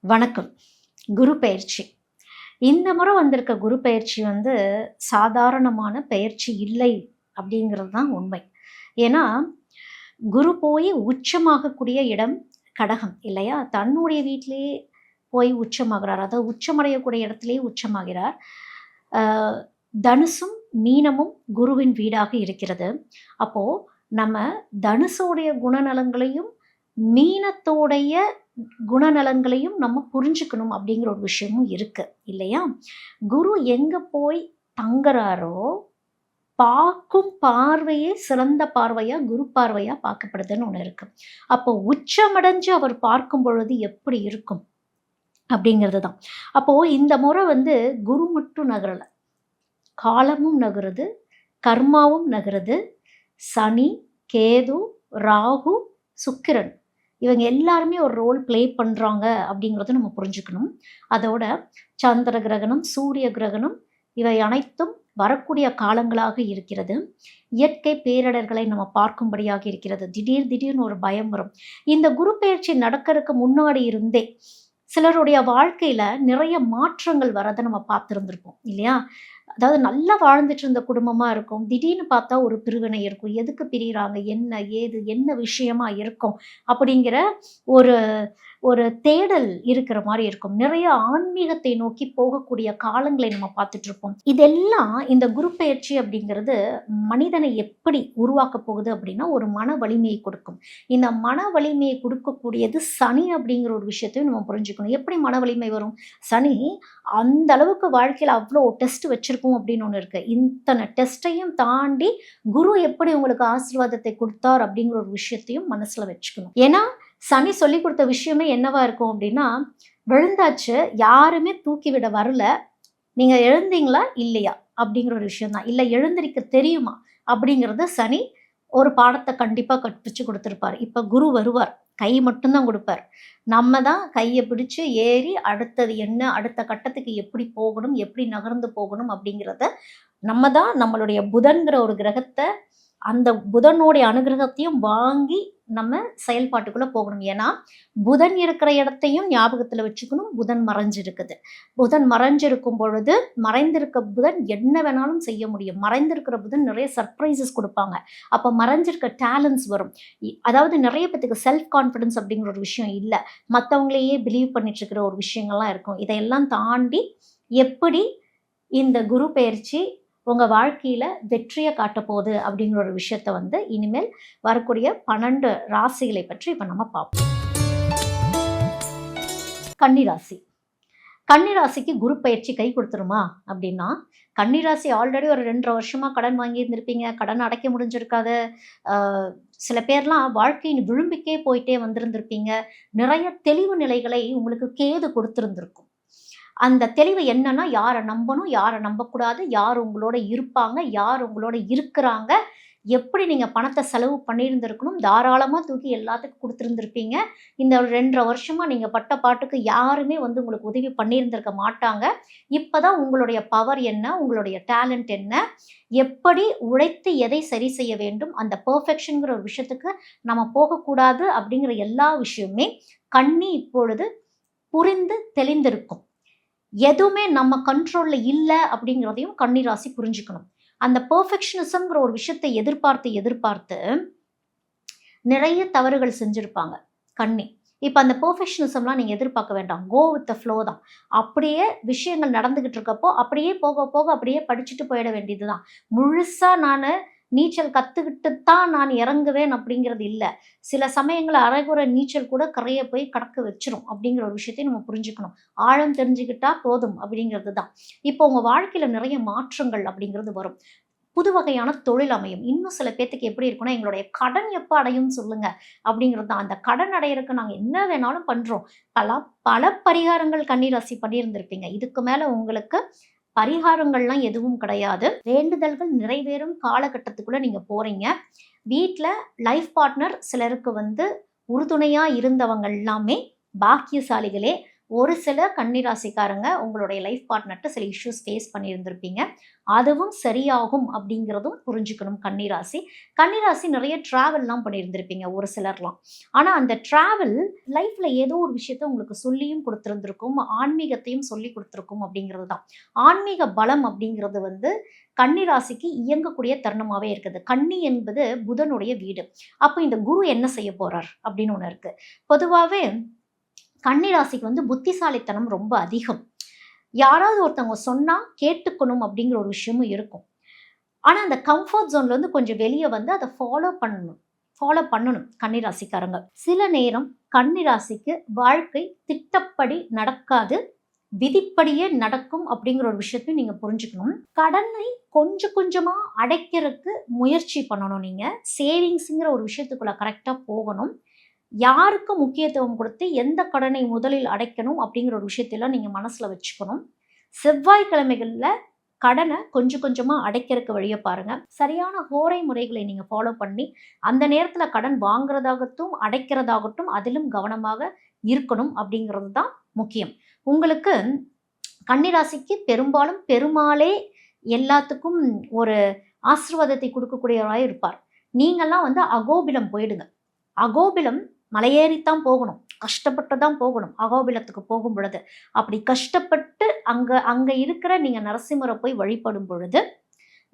வணக்கம். குரு பெயர்ச்சி. இந்த முறை வந்திருக்க குரு பெயர்ச்சி சாதாரணமான பெயர்ச்சி இல்லை அப்படிங்கிறது தான் உண்மை. ஏன்னா, குரு போய் உச்சமாகக்கூடிய இடம் கடகம் இல்லையா? தன்னுடைய வீட்டிலேயே போய் உச்சமாகிறார். அதாவது உச்சமடையக்கூடிய இடத்திலேயே உச்சமாகிறார். அ தனுசும், மீனமும் குருவின் வீடாக இருக்கிறது. அப்போ நம்ம தனுசோடைய குணநலங்களையும், மீனத்தோடைய குணநலங்களையும் நம்ம புரிஞ்சுக்கணும் அப்படிங்கிற ஒரு விஷயமும் இருக்கு இல்லையா? குரு எங்க போய் தங்குறாரோ, பார்க்கும் பார்வையே சிறந்த பார்வையா, குரு பார்வையா பார்க்கப்படுதுன்னு ஒண்ணு இருக்கு. அப்போ உச்சமடைஞ்சு அவர் பார்க்கும் பொழுது எப்படி இருக்கும்? அப்படிங்கிறது தான். அப்போ இந்த முறை குரு மட்டும் நகரல. காலமும் நகருது, கர்மாவும் நகருது. சனி, கேது, ராகு, சுக்கிரன் இவங்க எல்லாருமே ஒரு ரோல் ப்ளே பண்ணுறாங்க அப்படிங்கிறத நம்ம புரிஞ்சுக்கணும். அதோட சந்திர கிரகணம், சூரிய கிரகணம் இவை அனைத்தும் வரக்கூடிய காலங்களாக இருக்கிறது. இயற்கை பேரிடர்களை நம்ம பார்க்கும்படியாக இருக்கிறது. திடீர்னு ஒரு பயம் வரும். இந்த குரு பெயர்ச்சி நடக்கிறதுக்கு முன்னாடி இருந்தே சிலருடைய வாழ்க்கையில நிறைய மாற்றங்கள் வரதை நம்ம பார்த்துருந்துருப்போம் இல்லையா? அதாவது நல்லா வாழ்ந்துட்டு இருந்த குடும்பமா இருக்கும். திடீர்னு பார்த்தா ஒரு பிரிவினை இருக்கும். எதுக்கு பிரியிறாங்க? என்ன? ஏது? என்ன விஷயமா இருக்கும்? அப்படிங்கிற ஒரு ஒரு தேடல் இருக்கிற மாரி இருக்கும். நிறைய ஆன்மீகத்தை நோக்கி போகக்கூடிய காலங்களை நம்ம பார்த்துட்ருப்போம். இதெல்லாம் இந்த குரு பெயர்ச்சி அப்படிங்கிறது மனிதனை எப்படி உருவாக்கப் போகுது அப்படின்னா, ஒரு மன வலிமையை கொடுக்கும். இந்த மன வலிமையை கொடுக்கக்கூடியது சனி அப்படிங்கிற ஒரு விஷயத்தையும் நம்ம புரிஞ்சுக்கணும். எப்படி மன வலிமை வரும்? சனி அந்த அளவுக்கு வாழ்க்கையில அவ்வளோ டெஸ்ட் வச்சிருக்கோம் அப்படின்னு ஒண்ணு இருக்கு. இத்தனை டெஸ்ட்டையும் தாண்டி குரு எப்படி உங்களுக்கு ஆசீர்வாதத்தை கொடுத்தார் அப்படிங்கிற ஒரு விஷயத்தையும் மனசுல வச்சுக்கணும். ஏன்னா சனி சொல்லிக் கொடுத்த விஷயமே என்னவா இருக்கும் அப்படின்னா, விழுந்தாச்சு, யாருமே தூக்கி விட வரல, நீங்க எழுந்தீங்களா இல்லையா அப்படிங்கிற ஒரு விஷயம் தான். இல்ல எழுந்திருக்க தெரியுமா அப்படிங்கிறத சனி ஒரு பாடத்தை கண்டிப்பா கற்பிச்சு கொடுத்துருப்பாரு. இப்ப குரு வருவார், கை மட்டும்தான் கொடுப்பார். நம்ம தான் கையை பிடிச்சு ஏறி அடுத்தது என்ன, அடுத்த கட்டத்துக்கு எப்படி போகணும், எப்படி நகர்ந்து போகணும் அப்படிங்கிறத நம்ம தான் நம்மளுடைய புதன்கிற ஒரு கிரகத்தை அந்த புதனுடைய அனுகிரகத்தையும் வாங்கி நம்ம செயல்பாட்டுக்குள்ள போகணும். ஏன்னா புதன் இருக்கிற இடத்தையும் ஞாபகத்துல வச்சுக்கணும். புதன் மறைஞ்சிருக்குது. புதன் மறைஞ்சிருக்கும் பொழுது மறைந்திருக்க புதன் என்ன வேணாலும் செய்ய முடியும். மறைந்திருக்கிற புதன் நிறைய சர்ப்ரைசஸ் கொடுப்பாங்க. அப்ப மறைஞ்சிருக்க டேலண்ட்ஸ் வரும். அதாவது நிறைய பேத்துக்கு செல்ஃப் கான்ஃபிடன்ஸ் அப்படிங்கிற ஒரு விஷயம் இல்லை. மற்றவங்களையே பிலீவ் பண்ணிட்டு இருக்கிற ஒரு விஷயங்கள்லாம் இருக்கும். இதையெல்லாம் தாண்டி எப்படி இந்த குரு பெயர்ச்சி உங்க வாழ்க்கையில வெற்றியை காட்டப்போகுது அப்படிங்கிற ஒரு விஷயத்த இனிமேல் வரக்கூடிய 12 ராசிகளை பற்றி இப்ப நம்ம பார்ப்போம். கன்னிராசி. கன்னிராசிக்கு குரு பயிற்சி கை கொடுத்துருமா அப்படின்னா, கன்னிராசி ஆல்ரெடி ஒரு 2.5 வருஷமா கடன் வாங்கி இருந்திருப்பீங்க. கடன் அடைக்க முடிஞ்சிருக்காது. சில பேர்லாம் வாழ்க்கையின் விளிம்புக்கே போயிட்டே வந்திருந்திருப்பீங்க. நிறைய தெளிவு நிலைகளை உங்களுக்கு கேது கொடுத்திருந்திருக்கும். அந்த தெளிவு என்னன்னா, யாரை நம்பணும், யாரை நம்பக்கூடாது, யார் உங்களோட இருப்பாங்க, யார் உங்களோட இருக்கிறாங்க, எப்படி நீங்க பணத்தை செலவு பண்ணியிருந்திருக்கணும், தாராளமா தூக்கி எல்லாத்துக்கும் கொடுத்துருந்துருப்பீங்க. இந்த 2.5 வருஷமா நீங்க பட்ட பாட்டுக்கு யாருமே உங்களுக்கு உதவி பண்ணியிருந்திருக்க மாட்டாங்க. இப்பதான் உங்களுடைய பவர் என்ன, உங்களுடைய டேலண்ட் என்ன, எப்படி உழைத்து எதை சரி செய்ய வேண்டும், அந்த பெர்ஃபெக்ஷன்ங்கிற ஒரு விஷயத்துக்கு நம்ம போகக்கூடாது அப்படிங்கிற எல்லா விஷயமுமே கன்னி இப்பொழுது புரிந்து தெளிந்திருக்கும். எதுவுமே நம்ம கண்ட்ரோல்ல இல்லை அப்படிங்கிறதையும் கன்னிராசி புரிஞ்சுக்கணும். அந்த பெர்ஃபெக்ஷனிசம்ங்கிற ஒரு விஷயத்தை எதிர்பார்த்து நிறைய தவறுகள் செஞ்சிருப்பாங்க கன்னி. இப்ப அந்த பெர்ஃபெக்ஷனிசம்லாம் நீங்க எதிர்பார்க்க வேண்டாம். கோ வித் த ஃப்ளோ தான். அப்படியே விஷயங்கள் நடந்துகிட்டு இருக்கப்போ அப்படியே போக போக அப்படியே படிச்சுட்டு போயிட வேண்டியதுதான். முழுசா நானு நீச்சல் கத்துக்கிட்டு தான் நான் இறங்குவேன் அப்படிங்கிறது இல்லை. சில சமயங்கள் அரைகுறை நீச்சல் கூட கரையை போய் கடக்க வச்சிரும் அப்படிங்கிற ஒரு விஷயத்தையும் நம்ம புரிஞ்சுக்கணும். ஆழம் தெரிஞ்சுக்கிட்டா போதும் அப்படிங்கிறது தான். இப்போ உங்க வாழ்க்கையில நிறைய மாற்றங்கள் அப்படிங்கிறது வரும். புது வகையான தொழில் அமையும். இன்னும் சில பேத்துக்கு எப்படி இருக்குன்னா, எங்களுடைய கடன் எப்போ அடையும்னு சொல்லுங்க அப்படிங்கிறது தான். அந்த கடன் அடையறதுக்கு நாங்கள் என்ன வேணாலும் பண்றோம். பல பல பரிகாரங்கள் கன்னிராசி பண்ணியிருந்திருப்பீங்க. இதுக்கு மேல உங்களுக்கு பரிகாரங்கள்லாம் எதுவும் கிடையாது. வேண்டுதல்கள் நிறைவேறும் காலகட்டத்துக்குள்ள நீங்க போறீங்க. வீட்ல லைஃப் பார்ட்னர் சிலருக்கு உறுதுணையா இருந்தவங்க எல்லாமே பாக்கியசாலிகளே. ஒரு சில கன்னிராசிக்காரங்க உங்களுடைய லைஃப் பார்ட்னர்கிட்ட சில இஷ்யூஸ் ஃபேஸ் பண்ணியிருந்திருப்பீங்க. அதுவும் சரியாகும் அப்படிங்கிறதும் புரிஞ்சுக்கணும் கன்னிராசி. கன்னிராசி நிறைய ட்ராவல்லாம் பண்ணியிருந்திருப்பீங்க ஒரு சிலர்லாம். ஆனால் அந்த ட்ராவல் லைஃப்பில் ஏதோ ஒரு விஷயத்த உங்களுக்கு சொல்லியும் கொடுத்துருந்துருக்கும், ஆன்மீகத்தையும் சொல்லி கொடுத்துருக்கும் அப்படிங்கிறது தான். ஆன்மீக பலம் அப்படிங்கிறது வந்து கன்னிராசிக்கு இயங்கக்கூடிய தருணமாகவே இருக்குது. கன்னி என்பது புதனுடைய வீடு. அப்போ இந்த குரு என்ன செய்ய போறார் அப்படின்னு ஒன்று இருக்கு. பொதுவாகவே கன்னிராசிக்கு வந்து புத்திசாலித்தனம் ரொம்ப அதிகம். யாராவது ஒருத்தவங்க சொன்னா கேட்டுக்கணும் அப்படிங்கிற ஒரு விஷயமும் இருக்கும். ஆனா அந்த கம்ஃபர்ட் ஜோன்ல இருந்து கொஞ்சம் வெளியே வந்து அதை ஃபாலோ பண்ணணும் கன்னிராசிக்காரங்க. சில நேரம் கன்னிராசிக்கு வாழ்க்கை திட்டப்படி நடக்காது, விதிப்படியே நடக்கும் அப்படிங்கிற ஒரு விஷயத்தையும் நீங்க புரிஞ்சுக்கணும். கடனை கொஞ்சம் கொஞ்சமா அடைக்கிறதுக்கு முயற்சி பண்ணணும். நீங்க சேவிங்ஸுங்கிற ஒரு விஷயத்துக்குள்ள கரெக்டா போகணும். யாருக்கு முக்கியத்துவம் கொடுத்து எந்த கடனை முதலில் அடைக்கணும் அப்படிங்கிற ஒரு விஷயத்தெல்லாம் நீங்கள் மனசில் வச்சுக்கணும். செவ்வாய்க்கிழமைகளில் கடனை கொஞ்சம் கொஞ்சமாக அடைக்கிறதுக்கு வழியை பாருங்கள். சரியான ஹோரை முறைகளை நீங்கள் ஃபாலோ பண்ணி அந்த நேரத்தில் கடன் வாங்குறதாகட்டும் அடைக்கிறதாகட்டும் அதிலும் கவனமாக இருக்கணும் அப்படிங்கிறது தான் முக்கியம். உங்களுக்கு கன்னிராசிக்கு பெரும்பாலும் பெருமாளே எல்லாத்துக்கும் ஒரு ஆசீர்வாதத்தை கொடுக்கக்கூடியவராக இருப்பார். நீங்கள்லாம் வந்து அகோபிலம் போயிடுங்க. அகோபிலம் மலையேறித்தான் போகணும், கஷ்டப்பட்டு தான் போகணும் அகோபிலத்துக்கு போகும் பொழுது. அப்படி கஷ்டப்பட்டு அங்கே இருக்கிற நீங்கள் நரசிம்மரை போய் வழிபடும் பொழுது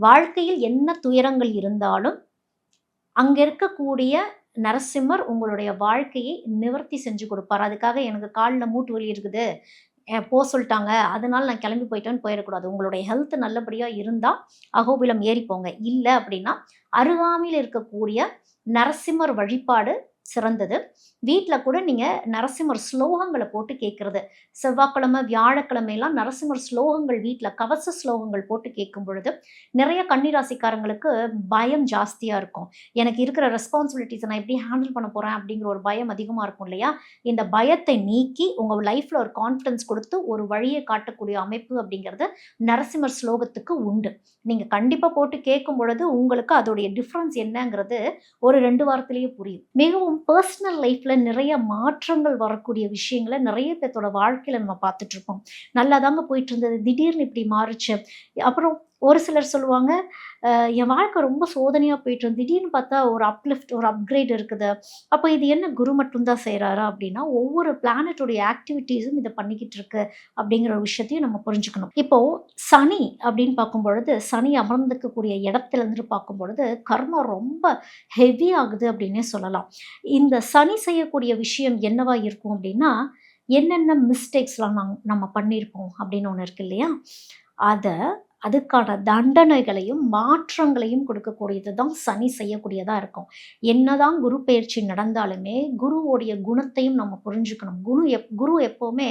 வாழ்க்கையில் என்ன துயரங்கள் இருந்தாலும் அங்கே இருக்கக்கூடிய நரசிம்மர் உங்களுடைய வாழ்க்கையை நிவர்த்தி செஞ்சு கொடுப்பார். அதுக்காக எனக்கு காலில் மூட்டு வலி இருக்குது போக சொல்லிட்டாங்க அதனால நான் கிளம்பி போயிட்டேன்னு போயிடக்கூடாது. உங்களுடைய ஹெல்த் நல்லபடியாக இருந்தால் அகோபிலம் ஏறி போங்க. இல்லை அப்படின்னா அருகாமையில் இருக்கக்கூடிய நரசிம்மர் வழிபாடு சிறந்தது. வீட்டில் கூட நீங்கள் நரசிம்மர் ஸ்லோகங்களை போட்டு கேட்குறது, செவ்வாய்க்கிழமை வியாழக்கிழமையெல்லாம் நரசிம்மர் ஸ்லோகங்கள் வீட்டில் கவச ஸ்லோகங்கள் போட்டு கேட்கும் பொழுது நிறைய கன்னிராசிக்காரங்களுக்கு பயம் ஜாஸ்தியாக இருக்கும். எனக்கு இருக்கிற ரெஸ்பான்சிபிலிட்டிஸை நான் எப்படி ஹேண்டில் பண்ண போகிறேன் அப்படிங்கிற ஒரு பயம் அதிகமாக இருக்கும் இல்லையா? இந்த பயத்தை நீக்கி உங்கள் லைஃப்பில் ஒரு கான்ஃபிடன்ஸ் கொடுத்து ஒரு வழியை காட்டக்கூடிய அமைப்பு அப்படிங்கிறது நரசிம்மர் ஸ்லோகத்துக்கு உண்டு. நீங்கள் கண்டிப்பாக போட்டு கேட்கும் பொழுது உங்களுக்கு அதோடைய டிஃப்ரென்ஸ் என்னங்கிறது ஒரு 2 வாரத்திலேயே புரியும். மிகவும் பர்சனல் லைஃப்பில் நிறைய மாற்றங்கள் வரக்கூடிய விஷயங்களை நிறைய பேர்த்தோட வாழ்க்கையில் நம்ம பார்த்துட்ருப்போம். நல்லா தாங்க போயிட்டு இருந்தது, திடீர்னு இப்படி மாறுச்சு. அப்புறம் ஒரு சிலர் சொல்லுவாங்க, என் வாழ்க்கை ரொம்ப சோதனையாக போயிட்டு இருந்து திடீர்னு பார்த்தா ஒரு அப்லிஃப்ட் ஒரு அப்கிரேட் இருக்குது. அப்போ இது என்ன குரு மட்டும்தான் செய்கிறாரா அப்படின்னா ஒவ்வொரு பிளானட்டோடைய ஆக்டிவிட்டீஸும் இதை பண்ணிக்கிட்டு இருக்கு அப்படிங்கிற ஒரு விஷயத்தையும் நம்ம புரிஞ்சுக்கணும். இப்போது சனி அப்படின்னு பார்க்கும் பொழுது சனி அமர்ந்துக்கக்கூடிய இடத்துல இருந்து பார்க்கும் பொழுது கர்மா ரொம்ப ஹெவி ஆகுது அப்படின்னே சொல்லலாம். இந்த சனி செய்யக்கூடிய விஷயம் என்னவா இருக்கும் அப்படின்னா என்னென்ன மிஸ்டேக்ஸ்லாம் நம்ம பண்ணியிருப்போம் அப்படின்னு ஒன்று இருக்கு இல்லையா? அதுக்கான தண்டனைகளையும் மாற்றங்களையும் கொடுக்கக்கூடியது தான் சனி செய்யக்கூடியதாக இருக்கும். என்னதான் குரு பெயர்ச்சி நடந்தாலுமே குருவோடைய குணத்தையும் நம்ம புரிஞ்சுக்கணும். குரு எப்போவுமே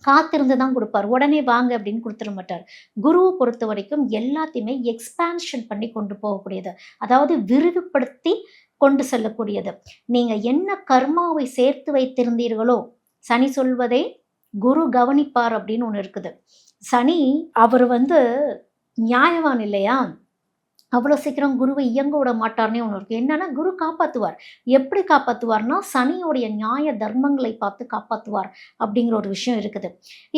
காத்திருந்து தான் கொடுப்பார். உடனே வாங்க அப்படின்னு கொடுத்துட மாட்டார். குருவை பொறுத்த வரைக்கும் எல்லாத்தையுமே எக்ஸ்பான்ஷன் பண்ணி கொண்டு போகக்கூடியது, அதாவது விரிவுபடுத்தி கொண்டு செல்லக்கூடியது. நீங்கள் என்ன கர்மாவை சேர்த்து வைத்திருந்தீர்களோ சனி சொல்வதை குரு கவனிப்பார் அப்படின்னு ஒன்று இருக்குது. சனி அவர் வந்து நியாயவான் இல்லையா? அவ்வளோ சீக்கிரம் குருவை இயங்க விட மாட்டார்னே ஒன்று இருக்குது. என்னன்னா குரு காப்பாற்றுவார். எப்படி காப்பாற்றுவார்னா சனியோடைய நியாய தர்மங்களை பார்த்து காப்பாற்றுவார் அப்படிங்கிற ஒரு விஷயம் இருக்குது.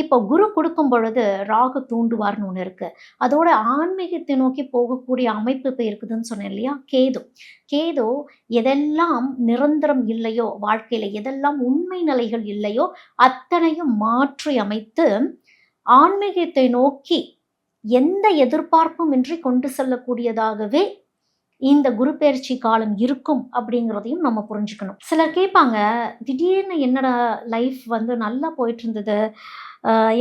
இப்போ குரு கொடுக்கும் பொழுது ராகு தூண்டுவார்னு ஒன்று இருக்குது. அதோட ஆன்மீகத்தை நோக்கி போகக்கூடிய அமைப்பு இப்போ இருக்குதுன்னு சொன்னேன் இல்லையா? கேது எதெல்லாம் நிரந்தரம் இல்லையோ வாழ்க்கையில், எதெல்லாம் உண்மை நிலைகள் இல்லையோ அத்தனையும் மாற்றி அமைத்து ஆன்மீகத்தை நோக்கி எந்த எதிர்பார்ப்பும் இன்றி கொண்டு செல்லக்கூடியதாகவே இந்த குரு பெயர்ச்சி காலம் இருக்கும் அப்படிங்கிறதையும் நம்ம புரிஞ்சுக்கணும். சிலர் கேட்பாங்க, திடீர்னு என்னடா லைஃப் வந்து நல்லா போயிட்டு இருந்தது,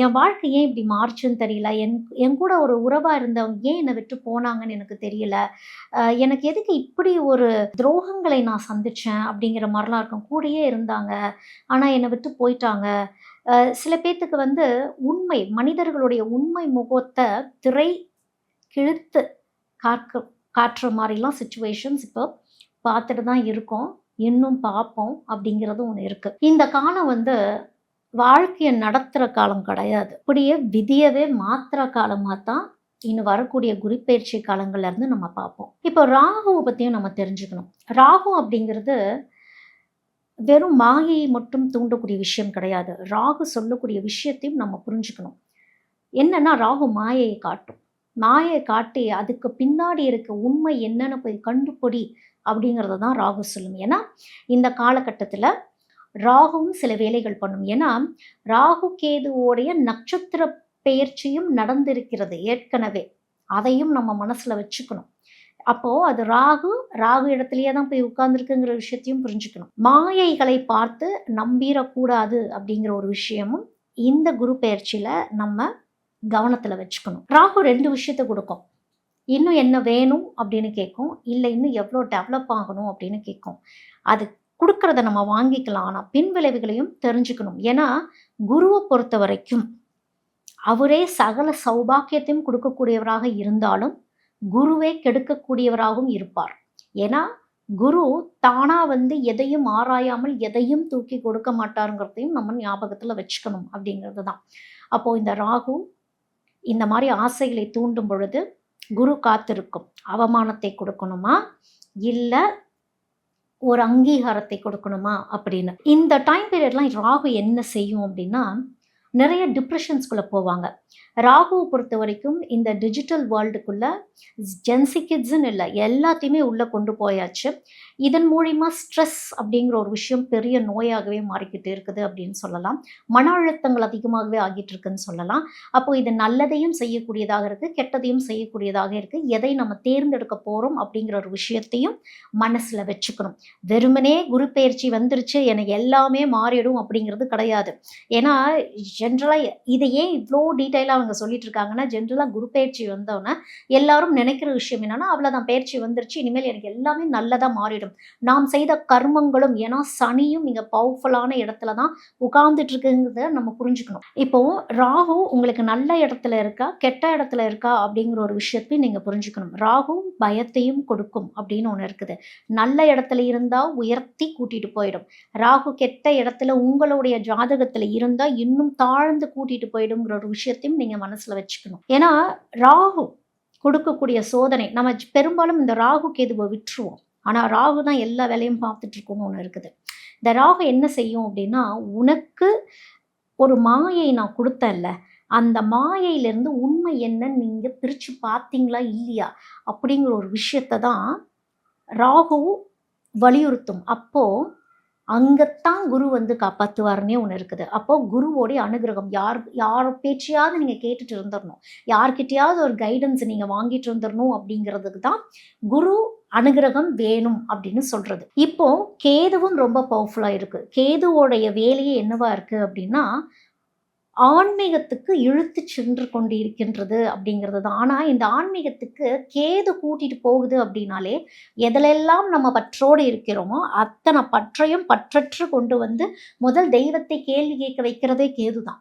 என் வாழ்க்கை ஏன் இப்படி மாறுச்சுன்னு தெரியல, என் கூட ஒரு உறவாக இருந்தவங்க ஏன் என்னை விட்டு போனாங்கன்னு எனக்கு தெரியல, எனக்கு எதுக்கு இப்படி ஒரு துரோகங்களை நான் சந்தித்தேன் அப்படிங்கிற மாதிரிலாம் இருக்கும். கூடயே இருந்தாங்க ஆனால் என்னை விட்டு போயிட்டாங்க. சில பேர்த்துக்கு வந்து மனிதர்களுடைய உண்மை முகத்தை திரை கிழித்து காட்டுற மாதிரிலாம் சுச்சுவேஷன்ஸ் இப்போ பார்த்துட்டு தான் இருக்கோம், இன்னும் பார்ப்போம் அப்படிங்கிறதும் ஒன்று இருக்குது. இந்த காலம் வந்து வாழ்க்கையை நடத்துகிற காலம் கிடையாது, அப்படியே விதியவே மாற்றுற காலமாக தான் இன்னும் வரக்கூடிய குருப்பெயர்ச்சி காலங்கள்லேருந்து நம்ம பார்ப்போம். இப்போ ராகுவை பற்றியும் நம்ம தெரிஞ்சுக்கணும். ராகு அப்படிங்கிறது வெறும் மாயையை மட்டும் தூண்டக்கூடிய விஷயம் கிடையாது. ராகு சொல்லக்கூடிய விஷயத்தையும் நம்ம புரிஞ்சுக்கணும். என்னன்னா ராகு மாயையை காட்டும். மாயையை காட்டி அதுக்கு பின்னாடி இருக்க உண்மை என்னன்னு போய் கண்டுபிடி அப்படிங்கிறத தான் ராகு சொல்லும். ஏன்னா இந்த காலகட்டத்தில் ராகுவும் சில வேலைகள் பண்ணும். ஏன்னா ராகு கேதுவோடைய நட்சத்திர பெயர்ச்சியும் நடந்திருக்கிறது ஏற்கனவே. அதையும் நம்ம மனசுல வச்சுக்கணும். அப்போ அது ராகு ராகு இடத்துலயே தான் போய் உட்கார்ந்துருக்குங்கிற விஷயத்தையும் புரிஞ்சுக்கணும். மாயைகளை பார்த்து நம்பிடக்கூடாது அப்படிங்கிற ஒரு விஷயமும் இந்த குரு பெயர்ச்சியில நம்ம கவனத்துல வச்சுக்கணும். ராகு 2 விஷயத்த கொடுக்கும். இன்னும் என்ன வேணும் அப்படின்னு கேட்கும், இல்லை இன்னும் எவ்வளோ டெவலப் ஆகணும் அப்படின்னு கேட்கும். அது கொடுக்கறத நம்ம வாங்கிக்கலாம். ஆனால் பின் விளைவுகளையும் தெரிஞ்சுக்கணும். ஏன்னா குருவை பொறுத்த வரைக்கும் அவரே சகல சௌபாக்கியத்தையும் கொடுக்கக்கூடியவராக இருந்தாலும் குருவே கெடுக்கக்கூடியவராகவும் இருப்பார். ஏன்னா குரு தானா எதையும் ஆராயாமல் எதையும் தூக்கி கொடுக்க மாட்டாருங்கிறதையும் நம்ம ஞாபகத்துல வச்சுக்கணும் அப்படிங்கிறது தான். அப்போ இந்த ராகு இந்த மாதிரி ஆசைகளை தூண்டும் பொழுது குரு காத்திருக்கும். அவமானத்தை கொடுக்கணுமா இல்லை ஒரு அங்கீகாரத்தை கொடுக்கணுமா அப்படின்னு. இந்த டைம் பீரியட்லாம் ராகு என்ன செய்யும் அப்படின்னா நிறைய டிப்ரெஷன்ஸ்குள்ளே போவாங்க. ராகுவை பொறுத்த வரைக்கும் இந்த டிஜிட்டல் வேர்ல்டுக்குள்ள ஜென்சி கிட்ஸ்ன்னு இல்லை, எல்லாத்தையுமே உள்ளே கொண்டு போயாச்சு. இதன் மூலிமா ஸ்ட்ரெஸ் அப்படிங்கிற ஒரு விஷயம் பெரிய நோயாகவே மாறிக்கிட்டு இருக்குது அப்படின்னு சொல்லலாம். மன அழுத்தங்கள் அதிகமாகவே ஆகிட்டு இருக்குன்னு சொல்லலாம். அப்போ இது நல்லதையும் செய்யக்கூடியதாக இருக்குது, கெட்டதையும் செய்யக்கூடியதாக இருக்குது. எதை நம்ம தேர்ந்தெடுக்க போகிறோம் அப்படிங்கிற ஒரு விஷயத்தையும் மனசில் வச்சுக்கணும். வெறுமனே குரு பெயர்ச்சி வந்துருச்சு எனக்கு எல்லாமே மாறிடும் அப்படிங்கிறது கிடையாது. ஏன்னா ஜென்ரலாக இதை ஏன் இவ்வளோ டீட்டெயிலாக அவங்க சொல்லிட்டு இருக்காங்கன்னா, ஜென்ரலாக குரு பயிற்சி வந்தோன்னே எல்லாரும் நினைக்கிற விஷயம் என்னன்னா, அவ்வளோதான் பயிற்சி வந்துருச்சு, இனிமேல் எனக்கு எல்லாமே நல்லதாக மாறிடும். நாம் செய்த கர்மங்களும், ஏன்னா சனியும் இங்கே பவர்ஃபுல்லான இடத்துல தான் உட்கார்ந்துட்டு இருக்குங்கிறத நம்ம புரிஞ்சுக்கணும். இப்போ ராகு உங்களுக்கு நல்ல இடத்துல இருக்கா கெட்ட இடத்துல இருக்கா அப்படிங்கிற ஒரு விஷயத்தையும் நீங்கள் புரிஞ்சுக்கணும். ராகு பயத்தையும் கொடுக்கும் அப்படின்னு ஒன்று இருக்குது. நல்ல இடத்துல இருந்தால் உயர்த்தி கூட்டிட்டு போயிடும். ராகு கெட்ட இடத்துல உங்களுடைய ஜாதகத்தில் இருந்தால் இன்னும் தாழ்ந்து கூட்டிட்டு போயிடுங்கிற ஒரு விஷயத்தையும் நீங்க மனசுல வச்சுக்கணும். ஏன்னா ராகு கொடுக்கக்கூடிய சோதனை நம்ம பெரும்பாலும் இந்த ராகு கேதுவை விட்டுருவோம். ஆனா ராகு தான் எல்லா வேலையும் பார்த்துட்டு இருக்கோம்னு ஒன்று இருக்குது. இந்த ராகு என்ன செய்யும் அப்படின்னா, உனக்கு ஒரு மாயை நான் கொடுத்தேன்ல, அந்த மாயையிலிருந்து உண்மை என்னன்னு நீங்க பிரிச்சு பார்த்தீங்களா இல்லையா அப்படிங்கிற ஒரு விஷயத்தை தான் ராகு வலியுறுத்தும். அப்போ அங்கத்தான் குரு காப்பாற்றுவாருன்னே ஒன்று இருக்குது. அப்போ குருவோடைய அனுகிரகம் யார் பேச்சையாவது நீங்கள் கேட்டுட்டு இருந்துடணும், யார்கிட்டையாவது ஒரு கைடன்ஸ் நீங்கள் வாங்கிட்டு இருந்துடணும் அப்படிங்கிறதுக்கு தான் குரு அனுகிரகம் வேணும் அப்படின்னு சொல்றது. இப்போ கேதுவும் ரொம்ப பவர்ஃபுல்லாக இருக்கு. கேதுவோடைய வேலையே என்னவா இருக்கு அப்படின்னா ஆன்மீகத்துக்கு இழுத்து சென்று கொண்டு இருக்கின்றது அப்படிங்கிறது தான். ஆனால் இந்த ஆன்மீகத்துக்கு கேது கூட்டிட்டு போகுது அப்படின்னாலே எதிலெல்லாம் நம்ம பற்றோடு இருக்கிறோமோ அத்தனை பற்றையும் பற்றற்று கொண்டு முதல் தெய்வத்தை கேள்வி கேட்க வைக்கிறதே கேது தான்.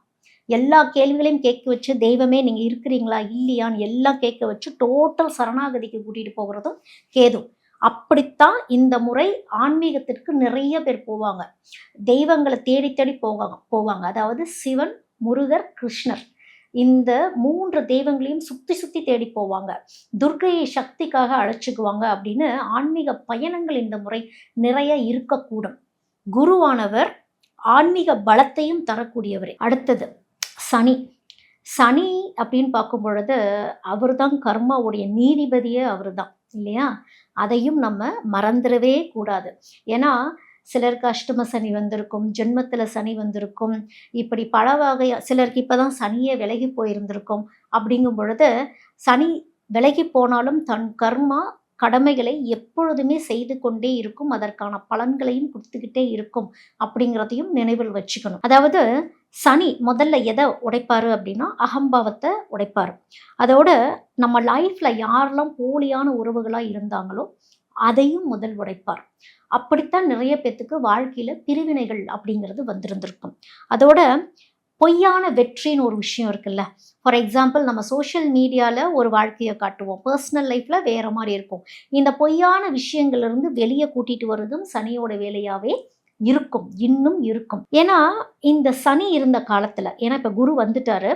எல்லா கேள்விகளையும் கேட்க வச்சு தெய்வமே நீங்கள் இருக்கிறீங்களா இல்லையான்னு எல்லாம் கேட்க வச்சு டோட்டல் சரணாகதிக்கு கூட்டிகிட்டு போகிறதும் கேது. அப்படித்தான் இந்த முறை ஆன்மீகத்திற்கு நிறைய பேர் போவாங்க. தெய்வங்களை தேடி தேடி போவாங்க. அதாவது சிவன், முருகர், கிருஷ்ணர், இந்த 3 தெய்வங்களையும் சுத்தி சுத்தி தேடி போவாங்க. துர்க்கையை சக்திக்காக அழைச்சிக்குவாங்க அப்படின்னு ஆன்மீக பயணங்கள் இந்த முறை நிறைய இருக்கக்கூடும். குருவானவர் ஆன்மீக பலத்தையும் தரக்கூடியவர். அடுத்தது சனி. சனி அப்படின்னு பார்க்கும் பொழுது அவர் தான் கர்மாவுடைய நீதிபதியே அவர் தான் இல்லையா? அதையும் நம்ம மறந்துடவே கூடாது. ஏன்னா சிலருக்கு அஷ்டம சனி வந்திருக்கும், ஜென்மத்தில் சனி வந்திருக்கும், இப்படி பல வகை. சிலருக்கு இப்போ தான் சனியே விலகி போயிருந்திருக்கும். அப்படிங்கும் பொழுது சனி விலகி போனாலும் தன் கர்மா கடமைகளை எப்பொழுதுமே செய்து கொண்டே இருக்கும், அதற்கான பலன்களையும் கொடுத்துக்கிட்டே இருக்கும் அப்படிங்கிறதையும் நினைவில் வச்சுக்கணும். அதாவது சனி முதல்ல எதை உடைப்பாரு அப்படின்னா அகம்பாவத்தை உடைப்பாரு. அதோட நம்ம லைஃப்ல யாரெல்லாம் போலியான உறவுகளாக இருந்தாங்களோ அதையும் முதல் உடைப்பார். அப்படித்தான் நிறைய பேத்துக்கு வாழ்க்கையில பிரிவினைகள் அப்படிங்கிறது வந்திருந்திருக்கும். அதோட பொய்யான வெற்றின்னு ஒரு விஷயம் இருக்குல்ல. ஃபார் எக்ஸாம்பிள் நம்ம சோஷியல் மீடியாவில் ஒரு வாழ்க்கையை காட்டுவோம், பர்சனல் லைஃப்பில் வேறு மாதிரி இருக்கும். இந்த பொய்யான விஷயங்கள்லேருந்து வெளியே கூட்டிகிட்டு வர்றதும் சனியோட வேலையாகவே இன்னும் இருக்கும். ஏன்னா இந்த சனி இருந்த காலத்தில், ஏன்னா இப்போ குரு வந்துட்டாரு,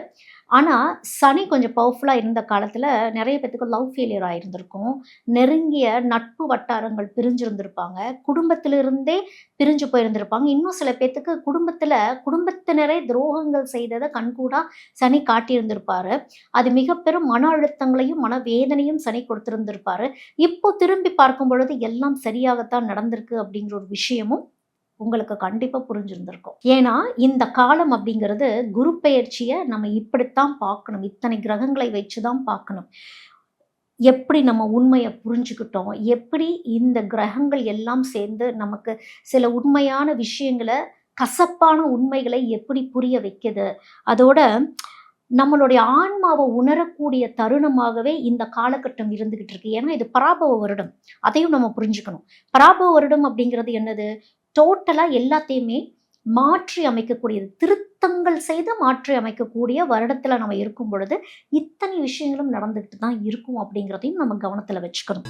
ஆனால் சனி கொஞ்சம் பவர்ஃபுல்லாக இருந்த காலத்தில் நிறைய பேத்துக்கு லவ் ஃபெயிலியர் ஆகியிருந்திருக்கும். நெருங்கிய நட்பு வட்டாரங்கள் பிரிஞ்சிருந்திருப்பாங்க. குடும்பத்திலிருந்தே பிரிஞ்சு போயிருந்திருப்பாங்க. இன்னும் சில பேத்துக்கு குடும்பத்தினரே துரோகங்கள் செய்ததை கண்கூடாக சனி காட்டியிருந்திருப்பாரு. அது மிக பெரும் மன அழுத்தங்களையும் மனவேதனையும் சனி கொடுத்திருந்திருப்பாரு. இப்போ திரும்பி பார்க்கும் பொழுது எல்லாம் சரியாகத்தான் நடந்திருக்கு அப்படிங்கிற ஒரு விஷயமும் உங்களுக்கு கண்டிப்பா புரிஞ்சிருந்திருக்கும். ஏன்னா, இந்த காலம் அப்படிங்கிறது குரு பெயர்ச்சிய நம்ம இப்படித்தான் பார்க்கணும். இத்தனை கிரகங்களை வச்சு தான் பார்க்கணும். எப்படி நம்ம உண்மைய புரிஞ்சுக்கிட்டோம்? எப்படி இந்த கிரகங்கள் எல்லாம் சேர்ந்து நமக்கு சில உண்மையான விஷயங்கள, கசப்பான உண்மைகளை எப்படி புரிய வைக்குது? அதோட நம்மளுடைய ஆன்மாவ உணரக்கூடிய தருணமாகவே இந்த காலகட்டம் இருந்துகிட்டு இருக்கு. ஏன்னா, இது பராபவ வருடம். அதையும் நம்ம புரிஞ்சுக்கணும். பராபவ வருடம் அப்படிங்கிறது என்னது? டோட்டலா எல்லாத்தையுமே மாற்றி அமைக்கக்கூடியது. திருத்தங்கள் செய்து மாற்றி அமைக்கக்கூடிய வருடத்துல நம்ம இருக்கும் பொழுது, இத்தனை விஷயங்களும் நடந்துகிட்டு தான் இருக்கும் அப்படிங்கிறதையும் நம்ம கவனத்துல வச்சுக்கணும்.